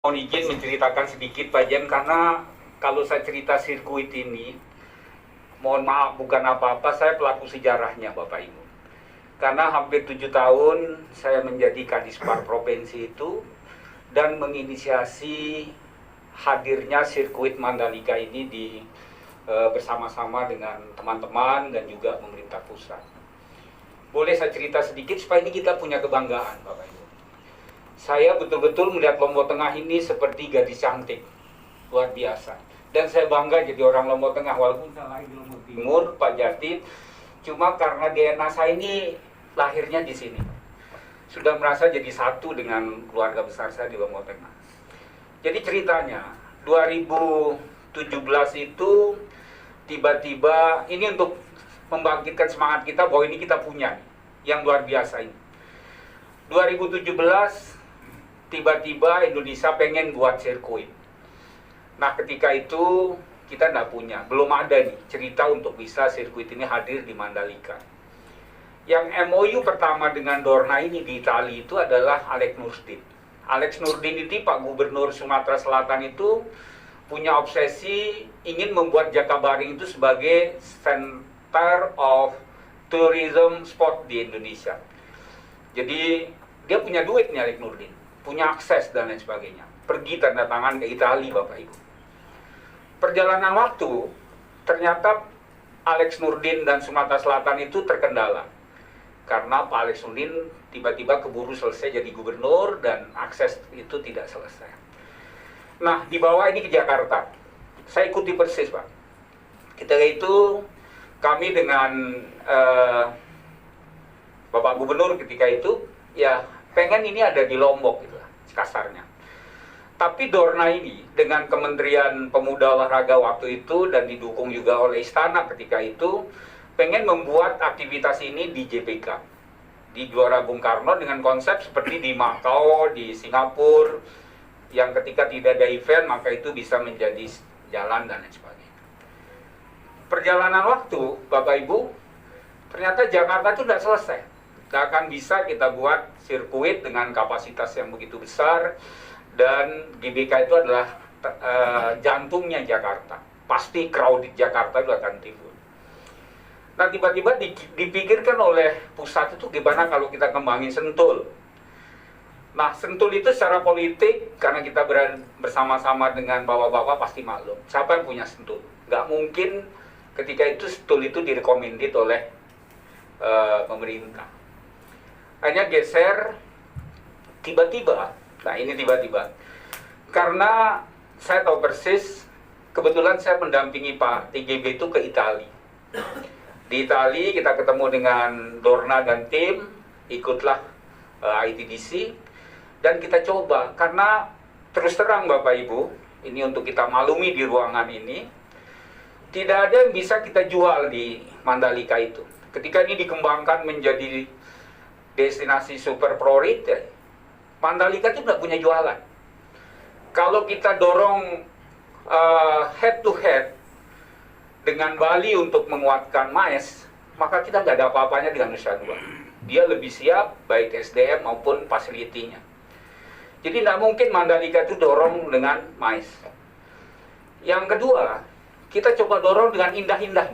Mohon izin menceritakan sedikit Pak Jem, karena kalau saya cerita sirkuit ini, mohon maaf bukan apa-apa, saya pelaku sejarahnya Bapak Ibu. Karena hampir 7 tahun saya menjadi Kadispar Provinsi itu dan menginisiasi hadirnya sirkuit Mandalika ini bersama-sama dengan teman-teman dan juga pemerintah pusat. Boleh saya cerita sedikit supaya ini kita punya kebanggaan Bapak Ibu. Saya betul-betul melihat Lombok Tengah ini seperti gadis cantik, luar biasa. Dan saya bangga jadi orang Lombok Tengah, walaupun saya lahir di Lombok Timur, Pak Jati. Cuma karena DNA saya ini lahirnya di sini. Sudah merasa jadi satu dengan keluarga besar saya di Lombok Tengah. Jadi ceritanya, 2017 itu tiba-tiba, ini untuk membangkitkan semangat kita bahwa ini kita punya, yang luar biasa ini. 2017 tiba-tiba Indonesia pengen buat sirkuit. Nah ketika itu kita nggak punya, belum ada nih cerita untuk bisa sirkuit ini hadir di Mandalika. Yang MOU pertama dengan Dorna ini di Italia itu adalah Alex Nurdin. Alex Nurdin itu Pak Gubernur Sumatera Selatan itu punya obsesi ingin membuat Jakabaring itu sebagai center of tourism spot di Indonesia. Jadi dia punya duit nih Alex Nurdin, punya akses dan lain sebagainya. Pergi tanda tangan ke Italia Bapak Ibu. Perjalanan waktu, ternyata Alex Nurdin dan Sumatera Selatan itu terkendala. Karena Pak Alex Nurdin tiba-tiba keburu selesai jadi gubernur dan akses itu tidak selesai. Nah, dibawa ini ke Jakarta. Saya ikuti persis Pak. Ketika itu kami dengan Bapak Gubernur ketika itu, ya pengen ini ada di Lombok gitu kasarnya. Tapi Dorna ini dengan Kementerian Pemuda Olahraga waktu itu dan didukung juga oleh Istana ketika itu pengen membuat aktivitas ini di JBK, di Gelora Bung Karno dengan konsep seperti di Macau, di Singapura, yang ketika tidak ada event maka itu bisa menjadi jalan dan lain sebagainya. Perjalanan waktu Bapak Ibu, ternyata Jakarta itu tidak selesai. Tidak akan bisa kita buat sirkuit dengan kapasitas yang begitu besar, dan GBK itu adalah jantungnya Jakarta. Pasti crowded Jakarta itu akan timbul. Nah tiba-tiba dipikirkan oleh pusat itu gimana kalau kita kembangin Sentul. Nah Sentul itu secara politik, karena kita bersama-sama dengan bapak-bapak pasti maklum. Siapa yang punya Sentul? Nggak mungkin ketika itu Sentul itu direkomendit oleh pemerintah. Hanya geser tiba-tiba. Nah ini tiba-tiba. Karena saya tahu persis, kebetulan saya mendampingi Pak TGB itu ke Italia. Di Italia kita ketemu dengan Dorna dan tim, ikutlah ITDC, dan kita coba. Karena terus terang Bapak Ibu, ini untuk kita maklumi di ruangan ini, tidak ada yang bisa kita jual di Mandalika itu. Ketika ini dikembangkan menjadi destinasi super prioritas, Mandalika itu tidak punya jualan. Kalau kita dorong head to head dengan Bali untuk menguatkan MAES, maka kita nggak ada apa-apanya dengan Nusa Dua. Dia lebih siap baik SDM maupun fasilitinya. Jadi tidak mungkin Mandalika itu dorong dengan MAES. Yang kedua, kita coba dorong dengan indah-indah.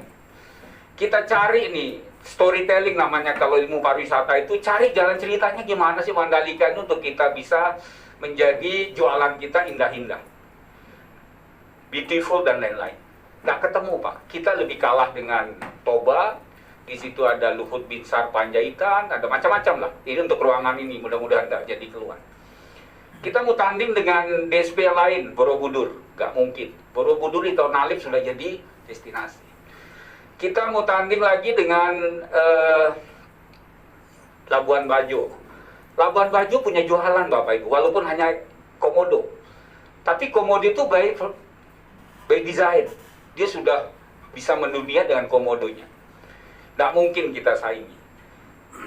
Kita cari nih storytelling namanya kalau ilmu pariwisata itu, cari jalan ceritanya gimana sih Mandalika itu untuk kita bisa menjadi jualan kita indah-indah, beautiful dan lain-lain. Nggak ketemu Pak. Kita lebih kalah dengan Toba. Di situ ada Luhut Binsar Panjaitan, ada macam-macam lah. Ini untuk ruangan ini mudah-mudahan nggak jadi keluar. Kita mau tanding dengan DSP lain, Borobudur, nggak mungkin. Borobudur di tahun Alif sudah jadi destinasi. Kita mau tanding lagi dengan Labuan Bajo. Labuan Bajo punya jualan Bapak Ibu, walaupun hanya komodo. Tapi komodo itu by design. Dia sudah bisa mendunia dengan komodonya. Tidak mungkin kita saingi.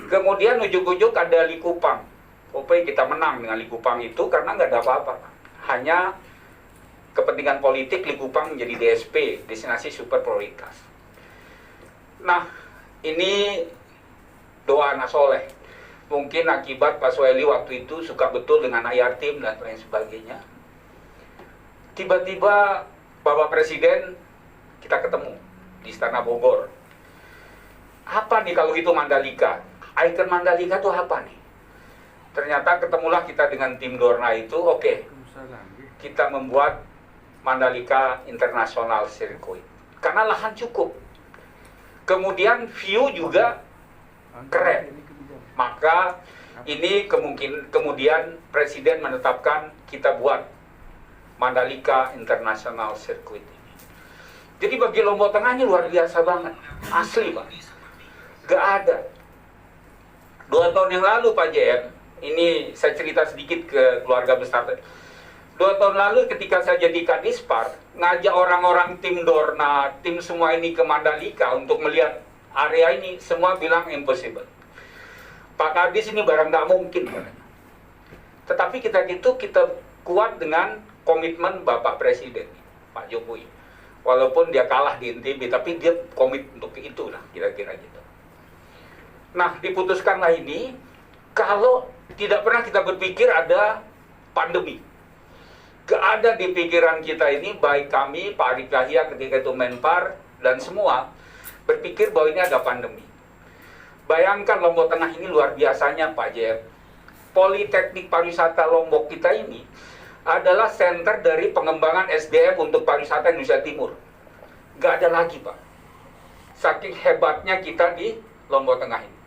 Kemudian ujuk-ujuk ada Likupang. Pokoknya kita menang dengan Likupang itu karena nggak ada apa-apa. Hanya kepentingan politik Likupang menjadi DSP, destinasi super prioritas. Nah, ini doa anak soleh. Mungkin akibat Pak Soeli waktu itu suka betul dengan IR Team dan lain sebagainya. tiba-tiba Bapak Presiden kita ketemu di Istana Bogor. Apa nih kalau itu Mandalika? Ikon Mandalika itu apa nih? Ternyata ketemulah kita dengan tim Dorna itu, oke. Kita membuat Mandalika International Circuit. Karena lahan cukup. Kemudian view juga keren. Maka ini kemudian Presiden menetapkan kita buat Mandalika International Circuit ini. Jadi bagi Lombok Tengah ini luar biasa banget. Asli Pak. Gak ada. 2 tahun yang lalu Pak JM, ini saya cerita sedikit ke keluarga besar. 2 tahun lalu ketika saya jadi Kadispar, ngajak orang-orang tim Dorna, tim semua ini ke Mandalika untuk melihat area ini, semua bilang impossible. Pak Kadis ini barang nggak mungkin. Tetapi kita kuat dengan komitmen Bapak Presiden, Pak Jokowi. Walaupun dia kalah di NTB, tapi dia komit untuk itu lah, kira-kira gitu. Nah, diputuskanlah ini, kalau tidak pernah kita berpikir ada pandemi. Gak ada di pikiran kita ini, baik kami, Pak Arief Yahya ketika itu Menpar, dan semua, berpikir bahwa ini ada pandemi. Bayangkan Lombok Tengah ini luar biasanya Pak JM. Politeknik Pariwisata Lombok kita ini adalah center dari pengembangan SDM untuk pariwisata Indonesia Timur. Gak ada lagi Pak. Saking hebatnya kita di Lombok Tengah ini.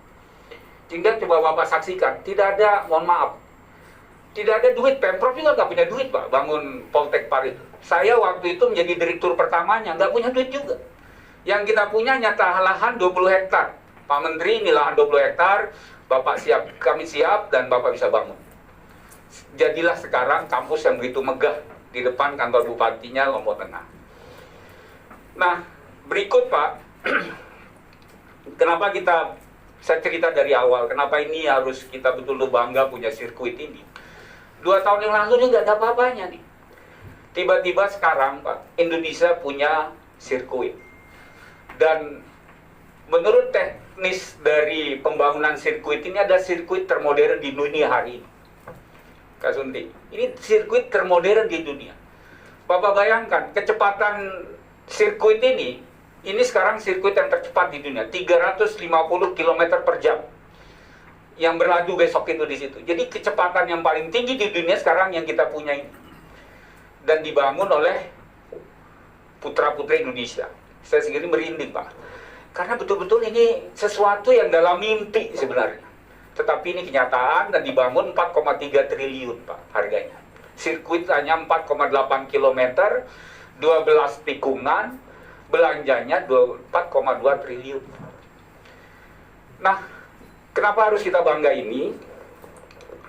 Sehingga coba Bapak saksikan, tidak ada, mohon maaf, tidak ada duit, Pemprov juga nggak punya duit Pak, bangun Poltek Par itu. Saya waktu itu menjadi direktur pertamanya, nggak punya duit juga. Yang kita punya nyata lahan 20 hektar. Pak Menteri ini lahan 20 hektar, Bapak siap, kami siap, dan Bapak bisa bangun. Jadilah sekarang kampus yang begitu megah di depan kantor bupatinya Lombok Tengah. Nah, berikut Pak, kenapa saya cerita dari awal, kenapa ini harus kita betul-betul bangga punya sirkuit ini. 2 tahun yang lalu ini nggak ada apa-apanya nih. Tiba-tiba sekarang Pak, Indonesia punya sirkuit. Dan menurut teknis dari pembangunan sirkuit ini ada sirkuit termodern di dunia hari ini. Kak Sunti, ini sirkuit termodern di dunia. Bapak bayangkan, kecepatan sirkuit ini sekarang sirkuit yang tercepat di dunia, 350 km per jam. Yang berlaju besok itu di situ. Jadi kecepatan yang paling tinggi di dunia sekarang yang kita punya ini. Dan dibangun oleh putra-putri Indonesia. Saya sendiri merinding Pak. Karena betul-betul ini sesuatu yang dalam mimpi sebenarnya. Tetapi ini kenyataan dan dibangun 4,3 triliun Pak harganya. Sirkuit hanya 4,8 km, 12 tikungan, belanjanya 4,2 triliun. Nah, kenapa harus kita bangga ini?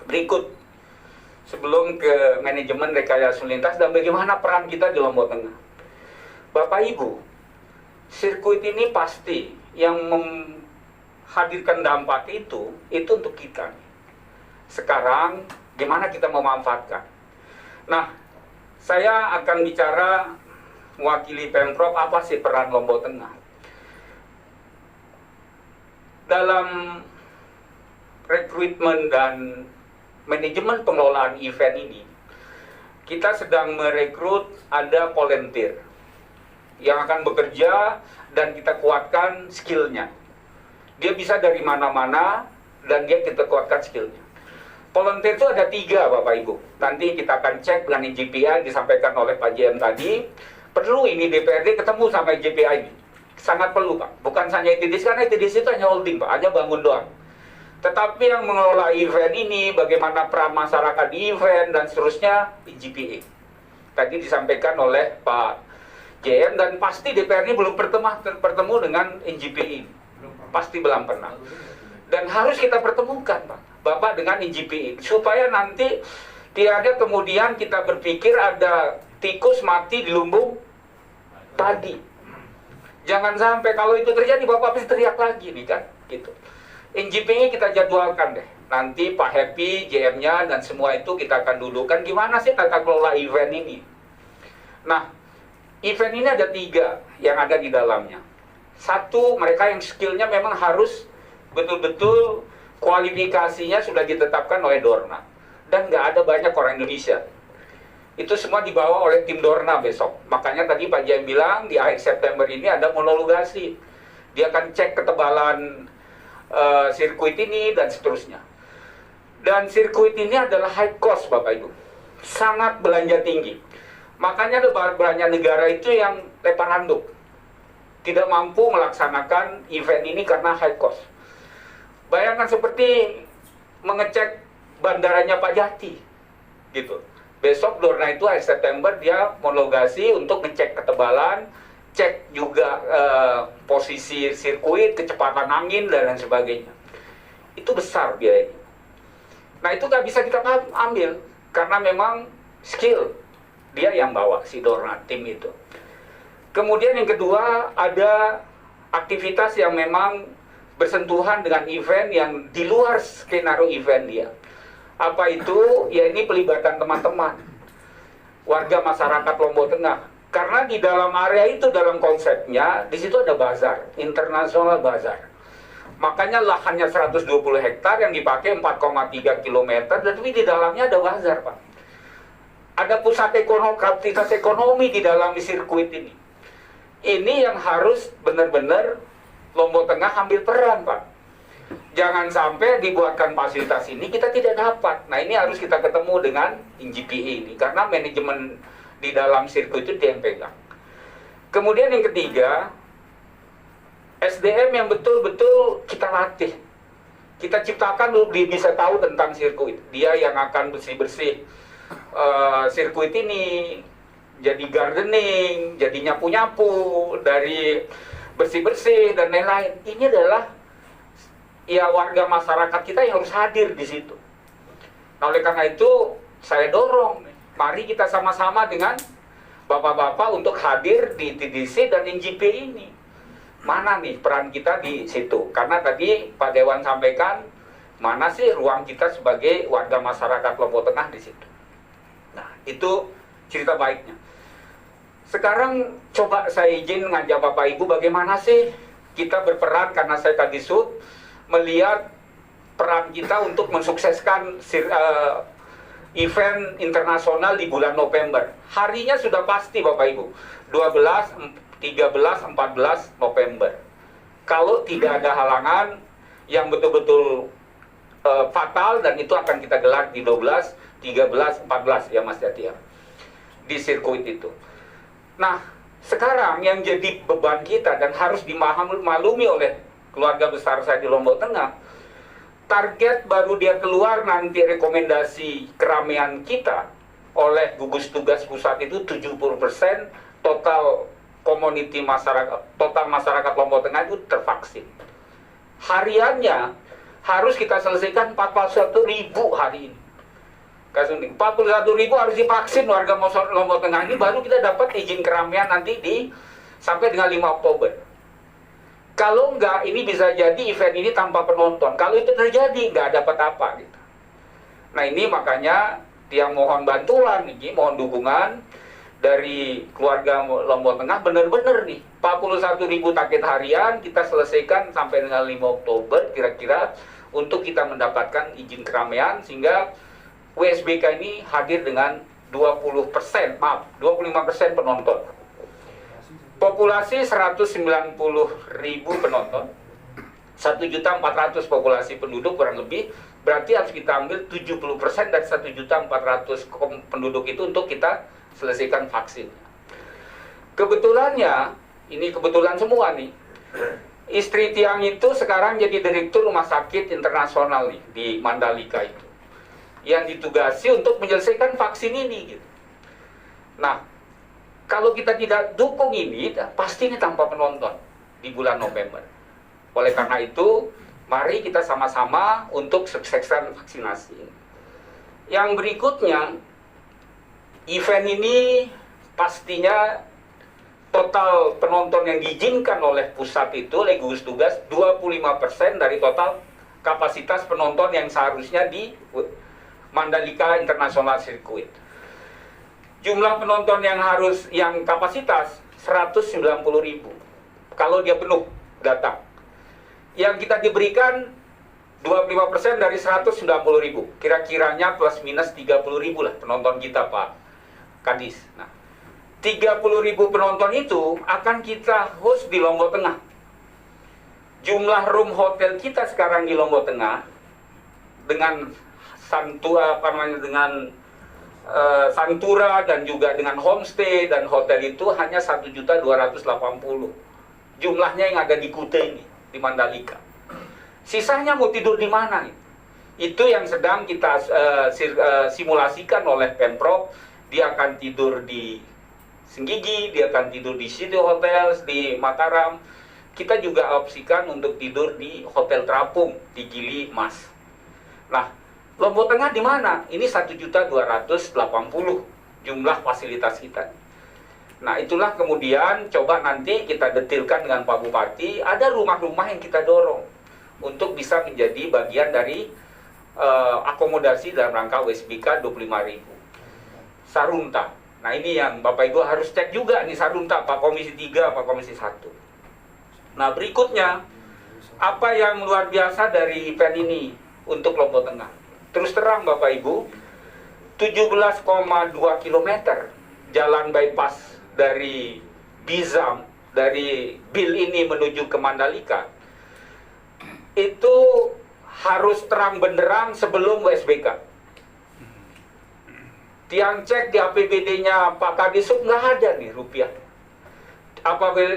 Berikut, sebelum ke manajemen rekayasa lalu lintas dan bagaimana peran kita di Lombok Tengah. Bapak Ibu, sirkuit ini pasti yang menghadirkan dampak itu untuk kita. Sekarang, gimana kita memanfaatkan? Nah, saya akan bicara mewakili Pemprov, apa sih peran Lombok Tengah? Dalam rekrutmen dan manajemen pengelolaan event ini, kita sedang merekrut ada volunteer yang akan bekerja dan kita kuatkan skillnya. Dia bisa dari mana-mana dan kita kuatkan skillnya. Volunteer itu ada 3 Bapak Ibu. Nanti kita akan cek dengan JPI disampaikan oleh Pak JM tadi. Perlu ini DPRD ketemu sama JPI ini. Sangat perlu Pak. Bukan hanya ITDC, karena ITDC itu hanya holding Pak, hanya bangun doang. Tetapi yang mengelola event ini, bagaimana peran masyarakat di event dan seterusnya, IGPA. Tadi disampaikan oleh Pak JM dan pasti DPR ini belum bertemu dengan NGPI. Pasti belum pernah. Dan harus kita pertemukan Pak, Bapak dengan NGPI. Supaya nanti tidak ada kemudian kita berpikir ada tikus mati di lumbung tadi. Jangan sampai kalau itu terjadi Bapak pasti teriak lagi nih kan, gitu. NGP-nya kita jadwalkan deh. Nanti Pak Happy, JM-nya dan semua itu kita akan dudukkan gimana sih tata kelola event ini. Nah, event ini ada 3 yang ada di dalamnya. 1, mereka yang skillnya memang harus betul-betul kualifikasinya sudah ditetapkan oleh Dorna. Dan nggak ada banyak orang Indonesia. Itu semua dibawa oleh tim Dorna besok. Makanya tadi Pak Jem bilang di akhir September ini ada homologasi. Dia akan cek ketebalan sirkuit ini dan seterusnya. Dan sirkuit ini adalah high cost Bapak Ibu. Sangat belanja tinggi. Makanya banyak negara itu yang lempar handuk. Tidak mampu melaksanakan event ini karena high cost. Bayangkan seperti mengecek bandaranya Pak Jati. Gitu. Besok Dorna itu akhir September dia homologasi untuk ngecek ketebalan, cek juga posisi sirkuit, kecepatan angin dan lain sebagainya. Itu besar biayanya. Nah itu nggak bisa kita ambil karena memang skill dia yang bawa si Dorna tim itu. Kemudian yang kedua ada aktivitas yang memang bersentuhan dengan event yang di luar skenario event dia. Apa itu? Ya ini pelibatan teman-teman warga masyarakat Lombok Tengah. Karena di dalam area itu, dalam konsepnya, di situ ada bazar, internasional bazar. Makanya lahannya 120 hektar yang dipakai 4,3 km, tapi di dalamnya ada bazar, Pak. Ada pusat ekonomi, aktivitas ekonomi di dalam sirkuit ini. Ini yang harus benar-benar Lombok Tengah ambil peran, Pak. Jangan sampai dibuatkan fasilitas ini kita tidak dapat. Nah ini harus kita ketemu dengan GPE ini karena manajemen di dalam sirkuit itu dia yang pegang. Kemudian yang ketiga, SDM yang betul-betul kita latih. Kita ciptakan dia bisa tahu tentang sirkuit. Dia yang akan bersih-bersih sirkuit ini, jadi gardening, jadi nyapu-nyapu, dari bersih-bersih dan lain-lain. Ini adalah ya warga masyarakat kita yang harus hadir di situ. Nah, oleh karena itu saya dorong, mari kita sama-sama dengan bapak-bapak untuk hadir di TDC dan NGP ini. Mana nih peran kita di situ? Karena tadi Pak Dewan sampaikan, mana sih ruang kita sebagai warga masyarakat Lombok Tengah di situ. Nah, itu cerita baiknya. Sekarang coba saya izin ngajak Bapak Ibu bagaimana sih kita berperan, karena saya tadi melihat peran kita untuk mensukseskan event internasional di bulan November. Harinya sudah pasti Bapak Ibu, 12, 13, 14 November. Kalau tidak ada halangan yang betul-betul fatal, dan itu akan kita gelar di 12, 13, 14 ya Mas Jati ya, di sirkuit itu. Nah, sekarang yang jadi beban kita dan harus dimaklumi oleh keluarga besar saya di Lombok Tengah, target baru dia keluar nanti rekomendasi keramaian kita oleh gugus tugas pusat itu 70% total community masyarakat, total masyarakat Lombok Tengah itu tervaksin. Hariannya harus kita selesaikan 41.000 hari ini. 41.000 harus divaksin warga Lombok Tengah ini, baru kita dapat izin keramaian nanti sampai dengan 5 Oktober. Kalau enggak, ini bisa jadi event ini tanpa penonton. Kalau itu terjadi, enggak dapat apa gitu. Nah ini makanya dia mohon bantuan, mohon dukungan dari keluarga Lombok Tengah, benar-benar nih 41.000 target harian kita selesaikan sampai dengan 5 Oktober kira-kira, untuk kita mendapatkan izin keramaian sehingga WSBK ini hadir dengan 25% penonton. Populasi 190.000 penonton, 1.400.000 populasi penduduk kurang lebih, berarti harus kita ambil 70% dari 1.400.000 penduduk itu untuk kita selesaikan vaksin. Kebetulannya, ini kebetulan semua nih, istri Tiang itu sekarang jadi direktur rumah sakit internasional nih, di Mandalika itu, yang ditugasi untuk menyelesaikan vaksin ini gitu. Nah, kalau kita tidak dukung ini, pasti ini tanpa penonton di bulan November. Oleh karena itu, mari kita sama-sama untuk sukseskan vaksinasi. Yang berikutnya, event ini pastinya total penonton yang diizinkan oleh pusat itu, oleh gugus tugas, 25% dari total kapasitas penonton yang seharusnya di Mandalika International Circuit. Jumlah penonton yang kapasitas 190.000 kalau dia penuh datang. Yang kita diberikan 25% dari 190.000, kira-kiranya plus minus 30.000 lah penonton kita Pak Kadis. Nah, 30.000 penonton itu akan kita host di Lombok Tengah. Jumlah room hotel kita sekarang di Lombok Tengah dengan Santura dan juga dengan homestay dan hotel itu hanya 1.280.000. Jumlahnya yang ada di Kute ini, di Mandalika. Sisanya mau tidur di mana? Itu yang sedang kita simulasikan oleh Pemprov. Dia akan tidur di Senggigi, dia akan tidur di City Hotels di Mataram. Kita juga opsikan untuk tidur di Hotel Terapung di Gili Mas. Nah, Lombok Tengah di mana? Ini 1.280.000 jumlah fasilitas kita. Nah, itulah kemudian coba nanti kita detilkan dengan Pak Bupati. Ada rumah-rumah yang kita dorong untuk bisa menjadi bagian dari akomodasi dalam rangka WSBK 25.000. Sarunta. Nah, ini yang Bapak Ibu harus cek juga nih Sarunta, Pak Komisi 3, Pak Komisi 1. Nah, berikutnya, apa yang luar biasa dari event ini untuk Lombok Tengah? Terus terang Bapak Ibu, 17,2 km jalan bypass dari Bizam, dari Bil ini menuju ke Mandalika, itu harus terang benderang sebelum WSBK. Tiang cek di APBD-nya Pak Kadisub nggak ada nih rupiah.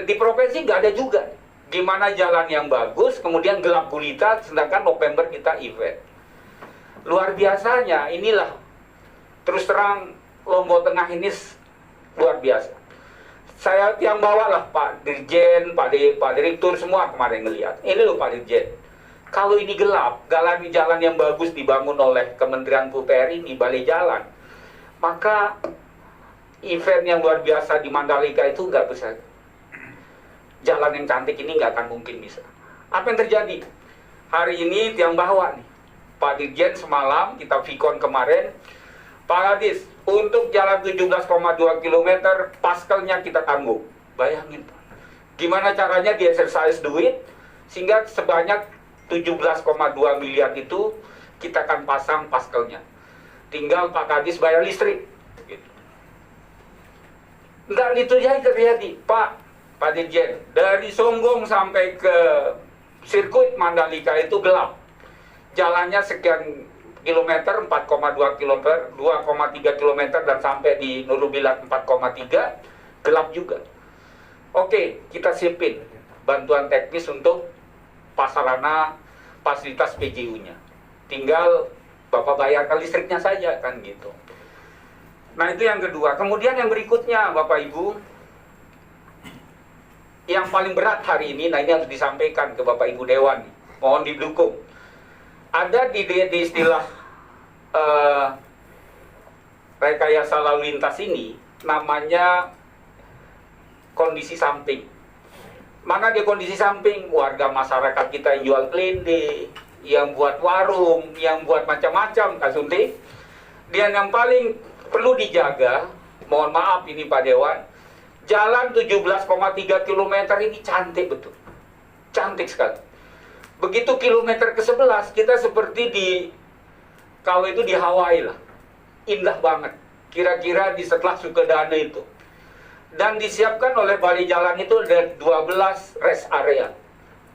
Di provinsi nggak ada juga. Gimana jalan yang bagus, kemudian gelap gulita, sedangkan November kita event. Luar biasanya, inilah terus terang Lombok Tengah ini luar biasa. Saya yang bawalah Pak Dirjen, Pak Direktur semua kemarin ngelihat. Ini loh Pak Dirjen. Kalau ini gelap, jalan yang bagus dibangun oleh Kementerian PUPR ini, balai jalan, maka event yang luar biasa di Mandalika itu nggak bisa. Jalan yang cantik ini nggak akan mungkin bisa. Apa yang terjadi? Hari ini tiang bawah nih. Pak Dirjen semalam, kita Vicon kemarin, Pak Kadis, untuk jalan 17,2 km, paskelnya kita tanggung. Bayangin Pak. Gimana caranya di exercise duit, sehingga sebanyak 17,2 miliar itu kita akan pasang paskelnya. Tinggal Pak Kadis bayar listrik. Gitu. Nggak itu aja terjadi, Pak Dirjen. Dari Songgong sampai ke sirkuit Mandalika itu gelap. Jalannya sekian kilometer, 4,2 kilometer, 2,3 kilometer, dan sampai di Nurubilat 4,3, gelap juga. Oke, kita siapin bantuan teknis untuk prasarana fasilitas PJU-nya. Tinggal Bapak bayarkan listriknya saja, kan gitu. Nah, itu yang kedua. Kemudian yang berikutnya, Bapak Ibu, yang paling berat hari ini, nah ini harus disampaikan ke Bapak Ibu Dewan, mohon didukung. Ada di istilah rekayasa lalu lintas ini, namanya kondisi samping. Mana di kondisi samping? Warga masyarakat kita yang jual kelende, yang buat warung, yang buat macam-macam, Kak Sunti. Dan yang paling perlu dijaga, mohon maaf ini Pak Dewan, jalan 17,3 km ini cantik betul. Cantik sekali. Begitu kilometer ke-11, kita seperti kalau itu di Hawaii lah. Indah banget. Kira-kira di setelah Sukedana itu. Dan disiapkan oleh Balai Jalan itu ada 12 rest area.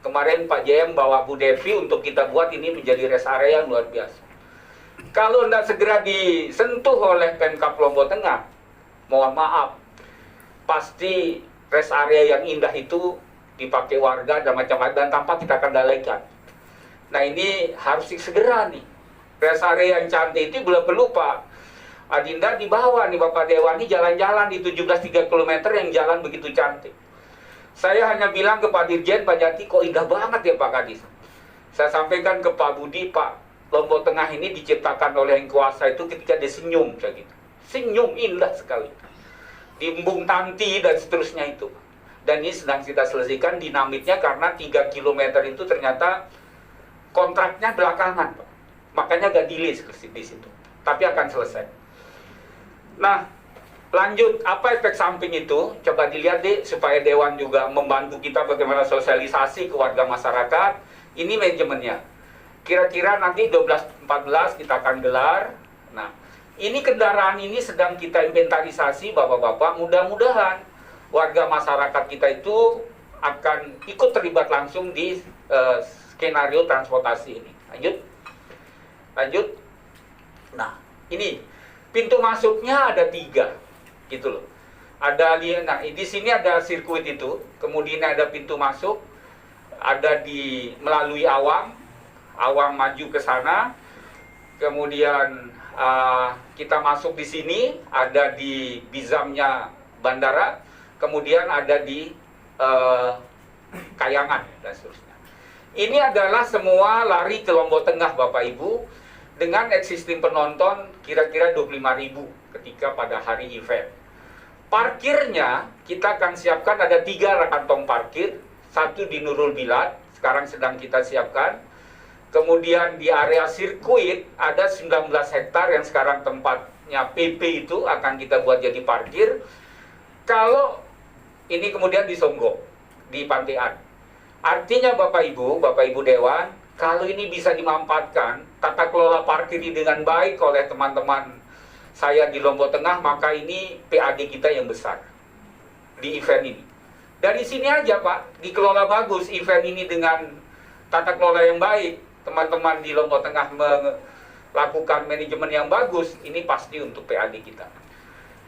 Kemarin Pak JM bawa Bu Devi untuk kita buat ini menjadi rest area yang luar biasa. Kalau tidak segera disentuh oleh Pemkab Lombok Tengah, mohon maaf, pasti rest area yang indah itu dipakai warga dan macam-macam, dan tanpa kita kendalikan. Nah, ini harus segera nih. Rest area yang cantik itu belum perlu Pak Adinda dibawa nih Bapak Dewan, ini jalan-jalan di 17,3 km yang jalan begitu cantik. Saya hanya bilang ke Pak Dirjen, Pak Jati, kok indah banget ya Pak Kadis. Saya sampaikan ke Pak Budi, Pak, Lombok Tengah ini diciptakan oleh yang kuasa itu ketika dia senyum, kayak gitu. Senyum indah sekali. Di Embung Tanti dan seterusnya itu. Dan ini sedang kita selesaikan dinamitnya karena 3 km itu ternyata kontraknya belakangan, Pak. Makanya gak delay di situ. Tapi akan selesai. Nah, lanjut, apa efek samping itu? Coba dilihat deh, supaya Dewan juga membantu kita bagaimana sosialisasi ke warga masyarakat. Ini manajemennya. Kira-kira nanti 12-14 kita akan gelar. Nah, Ini kendaraan ini sedang kita inventarisasi, Bapak-Bapak. Mudah-mudahan warga masyarakat kita itu akan ikut terlibat langsung di skenario transportasi ini. Lanjut. Nah, ini pintu masuknya ada 3, gitu loh. Di sini ada sirkuit itu, kemudian ada pintu masuk, ada melalui Awang maju ke sana, kemudian kita masuk di sini, ada di Bizamnya bandara, kemudian ada di Kayangan dan seterusnya. Ini adalah semua lari ke Lombok Tengah, Bapak Ibu, dengan existing penonton kira-kira 25.000 ketika pada hari event. Parkirnya kita akan siapkan ada 3 kantong parkir, 1 di Nurul Bilad, sekarang sedang kita siapkan. Kemudian di area sirkuit ada 19 hektar yang sekarang tempatnya PP itu akan kita buat jadi parkir. Kalau ini kemudian di Songgok, di Pantean. Artinya Bapak Ibu Dewan, kalau ini bisa dimanfaatkan, tata kelola parkir ini dengan baik oleh teman-teman saya di Lombok Tengah, maka ini PAD kita yang besar di event ini. Dari sini aja Pak, dikelola bagus event ini dengan tata kelola yang baik, teman-teman di Lombok Tengah melakukan manajemen yang bagus, ini pasti untuk PAD kita.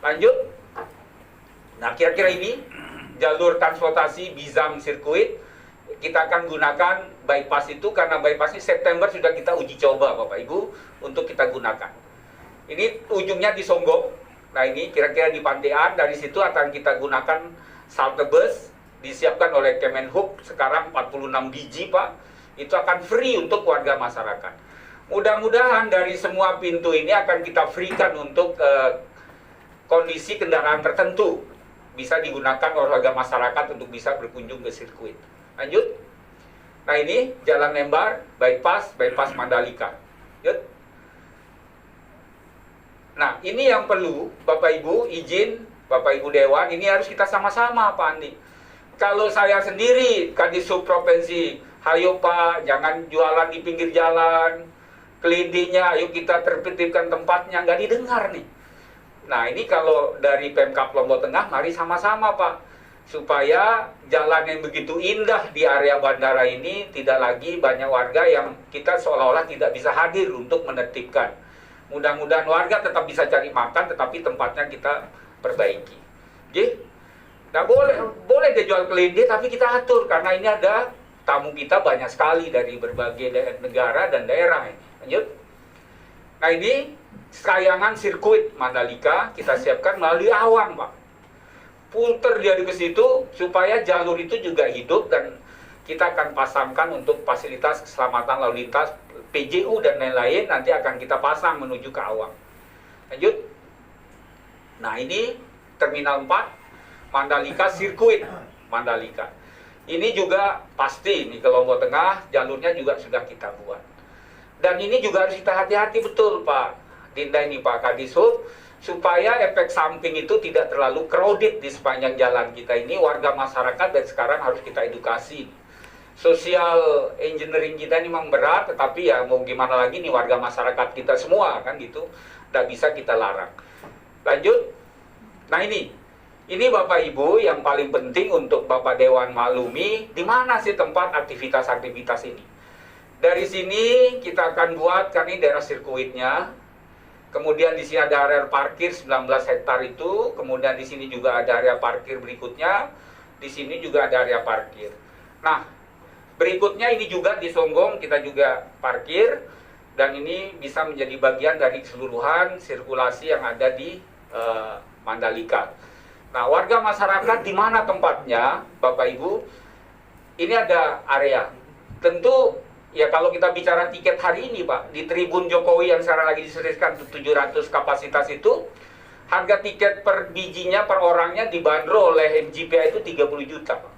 Lanjut. Nah, kira-kira ini jalur transportasi Bizam sirkuit. Kita akan gunakan bypass itu karena bypass ini September sudah kita uji coba Bapak Ibu untuk kita gunakan. Ini ujungnya di Songgok. Nah, ini kira-kira di Pantean, dari situ akan kita gunakan shuttle bus disiapkan oleh Kemenhub sekarang 46 biji Pak. Itu akan free untuk warga masyarakat. Mudah-mudahan dari semua pintu ini akan kita freekan untuk kondisi kendaraan tertentu bisa digunakan oleh warga masyarakat untuk bisa berkunjung ke sirkuit. Lanjut. Nah, ini Jalan Lembar, bypass Mandalika. Lanjut. Nah, ini yang perlu Bapak Ibu izin, Bapak Ibu Dewan, ini harus kita sama-sama Pak Andi. Kalau saya sendiri, Kadisub Provinsi, hayo Pak, jangan jualan di pinggir jalan, kelindinya, ayo kita tertibkan tempatnya, nggak didengar nih. Nah, ini kalau dari Pemkab Lombok Tengah, mari sama-sama Pak, supaya jalan yang begitu indah di area bandara ini tidak lagi banyak warga yang kita seolah-olah tidak bisa hadir untuk menertibkan. Mudah-mudahan warga tetap bisa cari makan, tetapi tempatnya kita perbaiki. Oke? Nah, boleh dia jual kelindi, tapi kita atur karena ini ada tamu kita banyak sekali dari berbagai negara dan daerah. Lanjut. Nah, ini Kayangan sirkuit Mandalika kita siapkan melalui Awang, Pak. Filter dia ke situ supaya jalur itu juga hidup dan kita akan pasangkan untuk fasilitas keselamatan lalu lintas, PJU dan lain-lain nanti akan kita pasang menuju ke Awang. Lanjut. Nah, ini Terminal 4 Mandalika sirkuit Mandalika. Ini juga pasti nih ke Lombok Tengah jalurnya juga sudah kita buat. Dan ini juga harus kita hati-hati betul Pak Dinda ini Pak Kadisub, supaya efek samping itu tidak terlalu crowded di sepanjang jalan kita ini, warga masyarakat, dan sekarang harus kita edukasi. Social engineering kita ini memang berat, tetapi ya mau gimana lagi nih warga masyarakat kita semua kan gitu, tidak bisa kita larang. Lanjut. Nah, ini Bapak Ibu yang paling penting untuk Bapak Dewan maklumi, di mana sih tempat aktivitas-aktivitas ini. Dari sini kita akan buat, kan ini daerah sirkuitnya. Kemudian di sini ada area parkir 19 hektar itu, kemudian di sini juga ada area parkir berikutnya, di sini juga ada area parkir. Nah, berikutnya ini juga di Songgong kita juga parkir, dan ini bisa menjadi bagian dari keseluruhan sirkulasi yang ada di Mandalika. Nah, warga masyarakat di mana tempatnya, Bapak Ibu, ini ada area. Tentu ya kalau kita bicara tiket hari ini Pak, di Tribun Jokowi yang sekarang lagi disediakan 700 kapasitas itu, harga tiket per bijinya, per orangnya dibanderol oleh MGPA itu 30 juta Pak.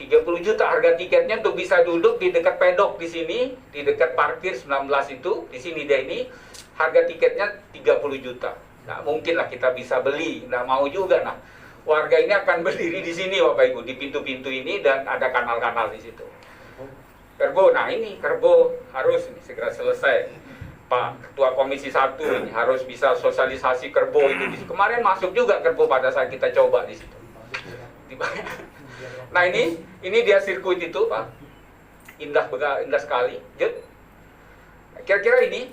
30 juta harga tiketnya untuk bisa duduk di dekat pedok di sini, di dekat parkir 19 itu, di sini dia ini, harga tiketnya 30 juta. Nah, mungkinlah kita bisa beli, nggak mau juga. Nah, warga ini akan berdiri di sini Bapak Ibu, di pintu-pintu ini dan ada kanal-kanal di situ. Kerbo, nah ini Kerbo harus ini segera selesai. Pak Ketua Komisi 1 ini harus bisa sosialisasi kerbau itu. Kemarin masuk juga kerbau pada saat kita coba di situ. Nah ini dia sirkuit itu Pak, indah sekali. Kira-kira ini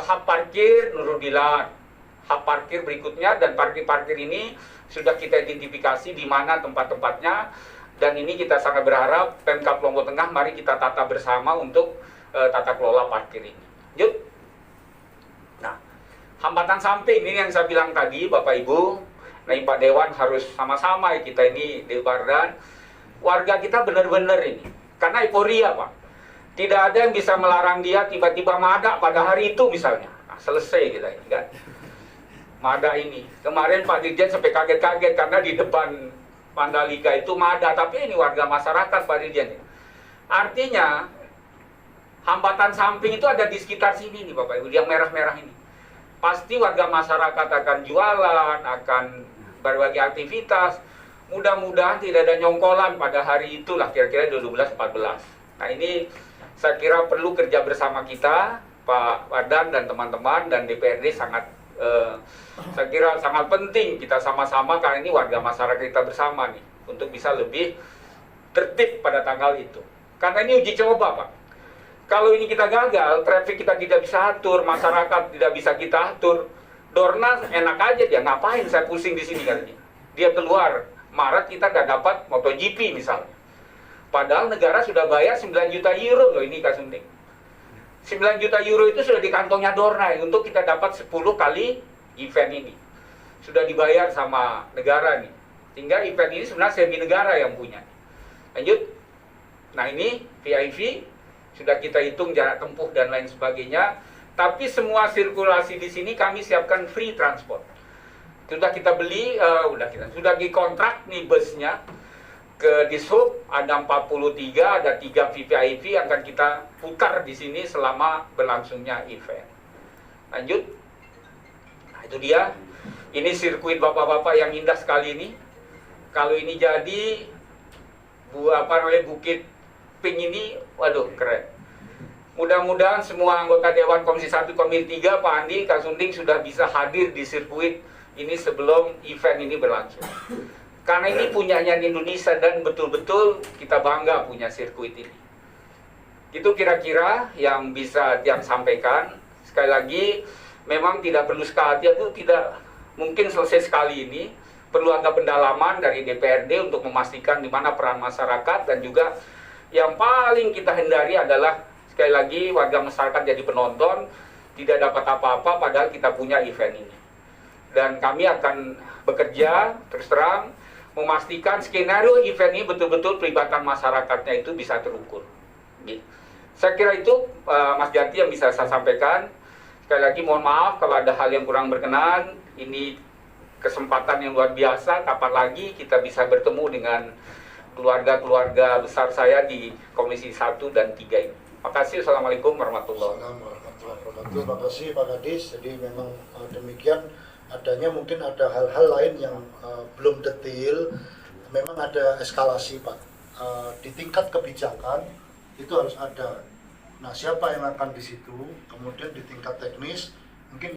hak parkir Nurudillah, hak parkir berikutnya, dan parkir ini sudah kita identifikasi di mana tempat-tempatnya, dan ini kita sangat berharap Pemkab Lombok Tengah mari kita tata bersama untuk tata kelola parkir ini. Nah, hambatan samping ini yang saya bilang tadi Bapak Ibu, nah Pak Dewan harus sama-sama kita ini debarkan. Warga kita benar-benar ini, karena euforia Pak. Tidak ada yang bisa melarang dia tiba-tiba mada pada hari itu misalnya. Nah, selesai kita ini kan. Mada ini. Kemarin Pak Dirjen sampai kaget-kaget karena di depan Mandalika itu mada, tapi ini warga masyarakat Pak Dirjen. Artinya hambatan samping itu ada di sekitar sini nih Bapak Ibu, yang merah-merah ini. Pasti warga masyarakat akan jualan, akan berbagai aktivitas. Mudah-mudahan tidak ada nyongkolan pada hari itulah, kira-kira 12-14. Nah ini saya kira perlu kerja bersama kita, Pak Wadan dan teman-teman, dan DPRD sangat, saya kira sangat penting kita sama-sama, karena ini warga masyarakat kita bersama nih, untuk bisa lebih tertib pada tanggal itu. Karena ini uji coba Pak. Kalau ini kita gagal, traffic kita tidak bisa atur, masyarakat tidak bisa kita atur, Dorna enak aja dia, ngapain saya pusing di sini katanya. Dia keluar, Maret kita nggak dapat MotoGP misalnya. Padahal negara sudah bayar 9 juta euro loh ini Kak Sunding. 9 juta euro itu sudah di kantongnya Dorna untuk kita dapat 10 kali event ini. Sudah dibayar sama negara nih. Sehingga event ini sebenarnya semi negara yang punya. Lanjut. Nah ini VIP. Sudah kita hitung jarak tempuh dan lain sebagainya. Tapi semua sirkulasi di sini kami siapkan free transport. Sudah kita beli, sudah dikontrak nih busnya ke Dishub, ada 43, ada 3 VIP yang akan kita putar di sini selama berlangsungnya event. Lanjut. Nah itu dia. Ini sirkuit bapak-bapak yang indah sekali ini. Kalau ini jadi Bukit Pink ini, waduh keren. Mudah-mudahan semua anggota Dewan Komisi 1, Komisi 3, Pak Andi, Kak Sunding sudah bisa hadir di sirkuit ini sebelum event ini berlangsung. Karena ini punyanya di Indonesia dan betul-betul kita bangga punya sirkuit ini. Itu kira-kira yang bisa yang sampaikan. Sekali lagi, memang tidak perlu sekali, itu tidak mungkin selesai sekali ini. Perlu agak pendalaman dari DPRD untuk memastikan di mana peran masyarakat, dan juga yang paling kita hindari adalah sekali lagi warga masyarakat jadi penonton, tidak dapat apa-apa padahal kita punya event ini. Dan kami akan bekerja terus terang memastikan skenario event ini betul-betul pelibatan masyarakatnya itu bisa terukur. Saya kira itu Mas Jati yang bisa saya sampaikan. Sekali lagi mohon maaf kalau ada hal yang kurang berkenan. Ini kesempatan yang luar biasa. Kapan lagi kita bisa bertemu dengan keluarga-keluarga besar saya di Komisi 1 dan 3 ini. Terima kasih. Assalamualaikum warahmatullahi wabarakatuh. Terima kasih Pak Kadis. Jadi memang demikian adanya, mungkin ada hal-hal lain yang belum detail. Memang ada eskalasi Pak. Di tingkat kebijakan itu harus ada. Nah siapa yang akan di situ, kemudian di tingkat teknis